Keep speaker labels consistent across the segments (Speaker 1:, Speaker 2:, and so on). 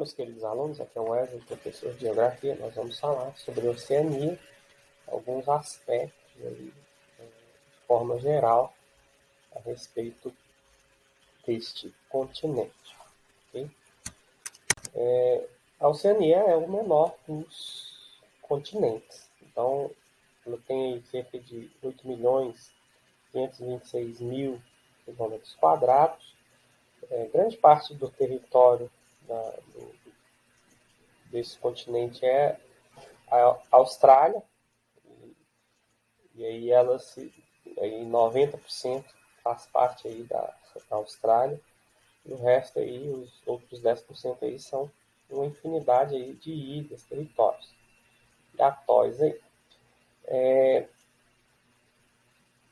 Speaker 1: meus queridos alunos, aqui é o Wesley, professor de Geografia. Nós vamos falar sobre a Oceania, alguns aspectos aí, de forma geral, a respeito deste continente. Okay? A Oceania é o menor dos continentes. Então, ela tem cerca de 8.526.000 quilômetros quadrados. Grande parte do território desse continente é a Austrália, e aí aí 90% faz parte aí da Austrália, e o resto aí, os outros 10% aí são uma infinidade aí de ilhas, territórios e atolls aí.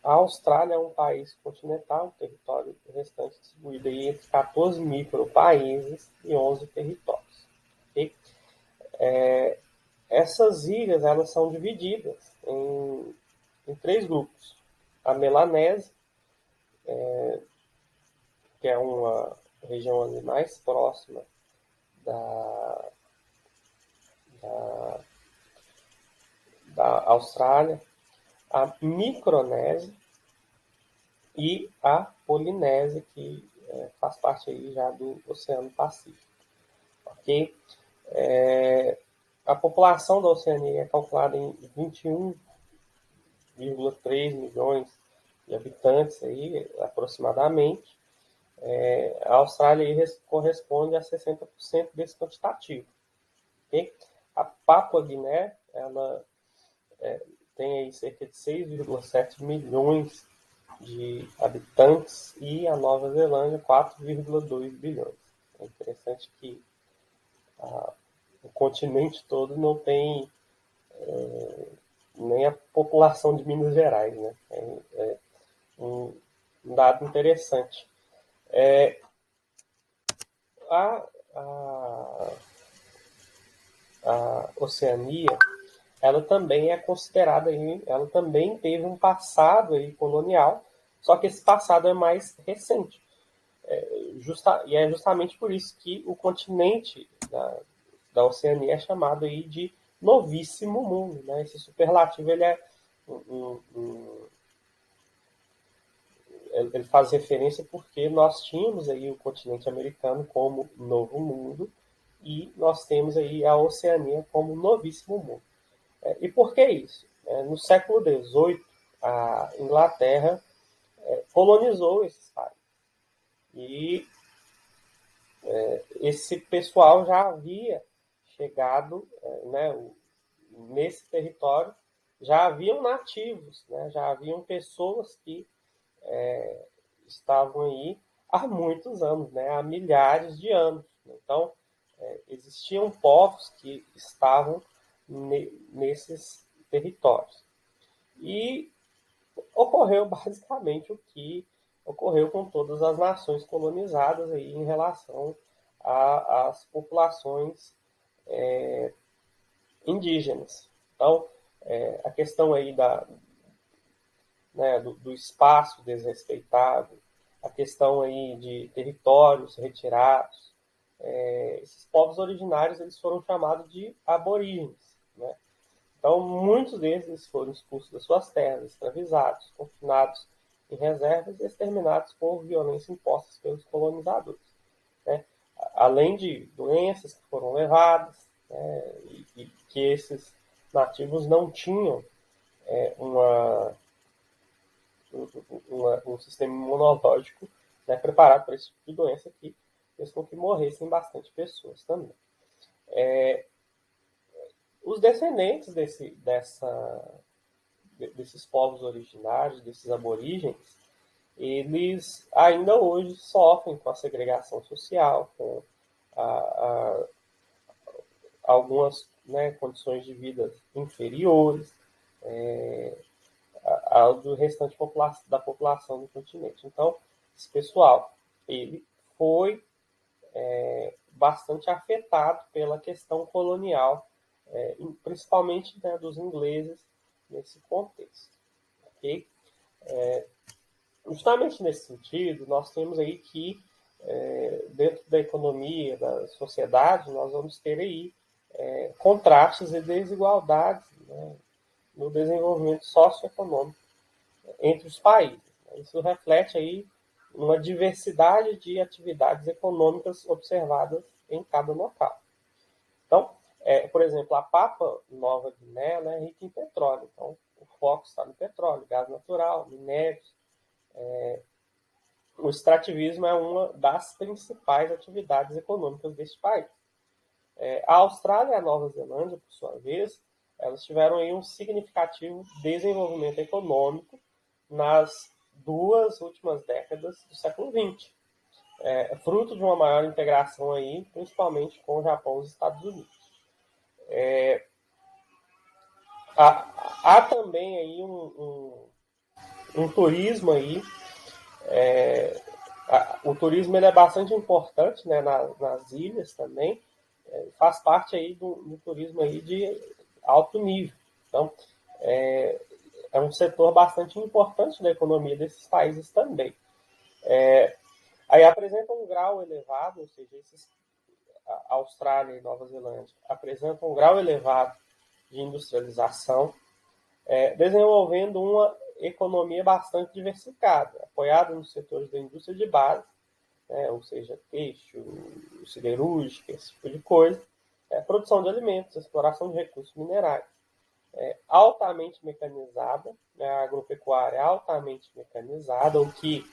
Speaker 1: A Austrália é um país continental, um território restante distribuído aí entre 14 micropaíses e 11 territórios. Okay? Essas ilhas elas são divididas em 3 grupos. A Melanésia, que é uma região ali mais próxima da, da, da Austrália, a Micronésia e a Polinésia, que faz parte aí já do Oceano Pacífico. Ok? A população da Oceania é calculada em 21,3 milhões de habitantes aí, aproximadamente. A Austrália aí corresponde a 60% desse quantitativo. Okay? A Papua-Guiné, ela tem aí cerca de 6,7 milhões de habitantes e a Nova Zelândia 4,2 bilhões. É interessante que o continente todo não tem nem a população de Minas Gerais, né? É um dado interessante. A, a, a Oceania, ela também é considerada aí, ela também teve um passado aí colonial, só que esse passado é mais recente. E é justamente por isso que o continente da Oceania é chamado aí de novíssimo mundo, né? Esse superlativo ele é ele faz referência porque nós tínhamos aí o continente americano como novo mundo e nós temos aí a Oceania como novíssimo mundo. E por que isso? No século XVIII, a Inglaterra colonizou esses países. E esse pessoal já havia chegado, né, nesse território, já haviam nativos, né, já haviam pessoas que estavam aí há muitos anos, né, há milhares de anos. Então, existiam povos que estavam nesses territórios. E ocorreu basicamente o que ocorreu com todas as nações colonizadas aí em relação às populações indígenas. Então, a questão aí do espaço desrespeitado, a questão aí de territórios retirados, esses povos originários eles foram chamados de aborígenes, né? Então, muitos deles foram expulsos das suas terras, escravizados, confinados em reservas e exterminados por violência impostas pelos colonizadores, né? Além de doenças que foram levadas, né, e que esses nativos não tinham um sistema imunológico, né, preparado para esse tipo de doença que fez com que morressem bastante pessoas também. Os descendentes desses povos originários, desses aborígenes, eles ainda hoje sofrem com a segregação social, com algumas, né, condições de vida inferiores ao do restante da população do continente. Então, esse pessoal ele foi bastante afetado pela questão colonial, principalmente, né, dos ingleses nesse contexto. Okay? Justamente nesse sentido, nós temos aí que dentro da economia, da sociedade, nós vamos ter aí contrastes e desigualdades, né, no desenvolvimento socioeconômico entre os países. Isso reflete aí uma diversidade de atividades econômicas observadas em cada local. Então, por exemplo, a Papua Nova Guiné, ela é rica em petróleo. Então, o foco está no petróleo, gás natural, minérios. O extrativismo é uma das principais atividades econômicas deste país. A Austrália e a Nova Zelândia, por sua vez, elas tiveram aí um significativo desenvolvimento econômico nas 2 últimas décadas do século XX, fruto de uma maior integração aí, principalmente com o Japão e os Estados Unidos. Há também aí um turismo aí, o turismo ele é bastante importante, né, nas ilhas também, faz parte aí do turismo aí de alto nível. Então, é um setor bastante importante da economia desses países também. Aí apresenta um grau elevado, ou seja, a Austrália e Nova Zelândia apresentam um grau elevado de industrialização, desenvolvendo uma economia bastante diversificada, apoiada nos setores da indústria de base, ou seja, têxtil, siderúrgica, esse tipo de coisa, produção de alimentos, exploração de recursos minerais, altamente mecanizada, a agropecuária é altamente mecanizada, o que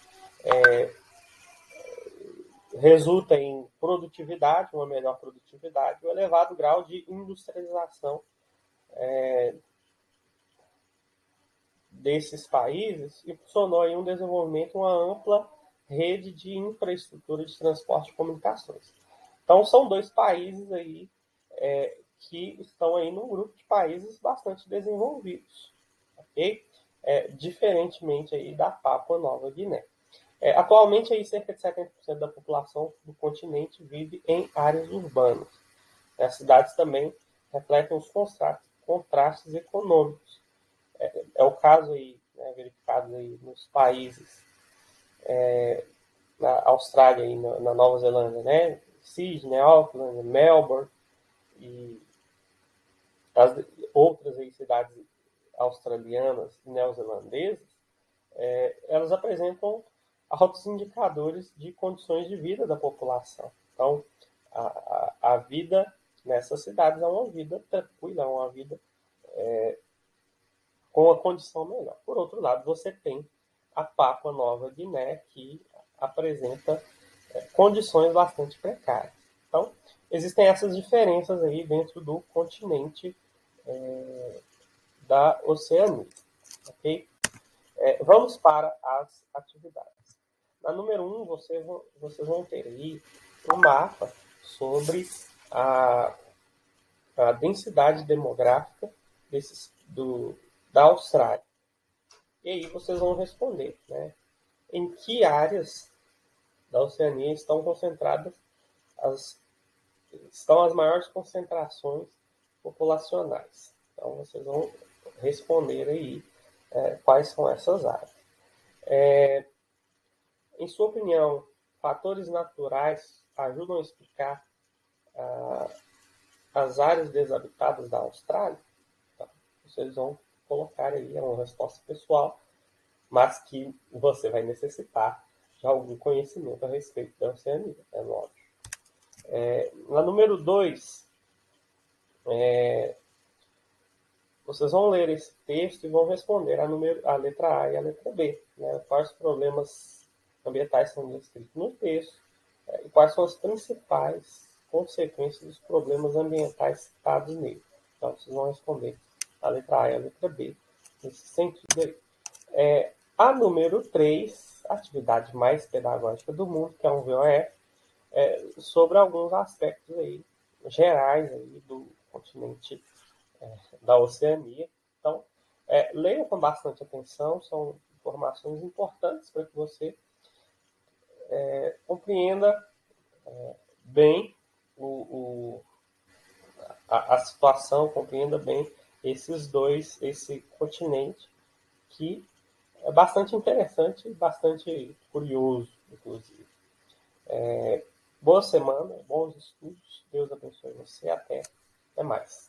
Speaker 1: resulta em produtividade, uma melhor produtividade, um elevado grau de industrialização desses países e impulsionou aí um desenvolvimento, uma ampla rede de infraestrutura de transporte e comunicações. Então, são 2 países aí que estão aí num grupo de países bastante desenvolvidos, ok? Diferentemente aí da Papua Nova Guiné. Atualmente, aí, cerca de 70% da população do continente vive em áreas urbanas. As cidades também refletem os contrastes econômicos. É o caso aí, né, verificado aí nos países, na Austrália e na Nova Zelândia, né? Sydney, Auckland, Melbourne e as outras aí, cidades australianas e neozelandesas, elas apresentam altos indicadores de condições de vida da população. Então, a vida nessas cidades é uma vida tranquila, é uma vida com a condição melhor. Por outro lado, você tem a Papua Nova Guiné, que apresenta condições bastante precárias. Então, existem essas diferenças aí dentro do continente da Oceania. Okay? Vamos para as atividades. Na número 1, vocês vão ter aí um mapa sobre a densidade demográfica da Austrália. E aí vocês vão responder, né? Em que áreas da Oceania estão concentradas estão as maiores concentrações populacionais. Então vocês vão responder aí quais são essas áreas. Em sua opinião, fatores naturais ajudam a explicar as áreas desabitadas da Austrália? Então, vocês vão colocar aí uma resposta pessoal, mas que você vai necessitar de algum conhecimento a respeito da Oceania, é lógico. Na número 2, vocês vão ler esse texto e vão responder a letra A e a letra B. Né? Quais problemas ambientais são descritos no texto e quais são as principais consequências dos problemas ambientais citados nele. Então, vocês vão responder a letra A e a letra B nesse sentido aí. A número 3, a atividade mais pedagógica do mundo, que é um VOE, sobre alguns aspectos aí, gerais aí do continente da Oceania. Então, leia com bastante atenção, são informações importantes para que você compreenda bem a situação, compreenda bem esse continente que é bastante interessante e bastante curioso, inclusive. Boa semana, bons estudos, Deus abençoe você, até mais.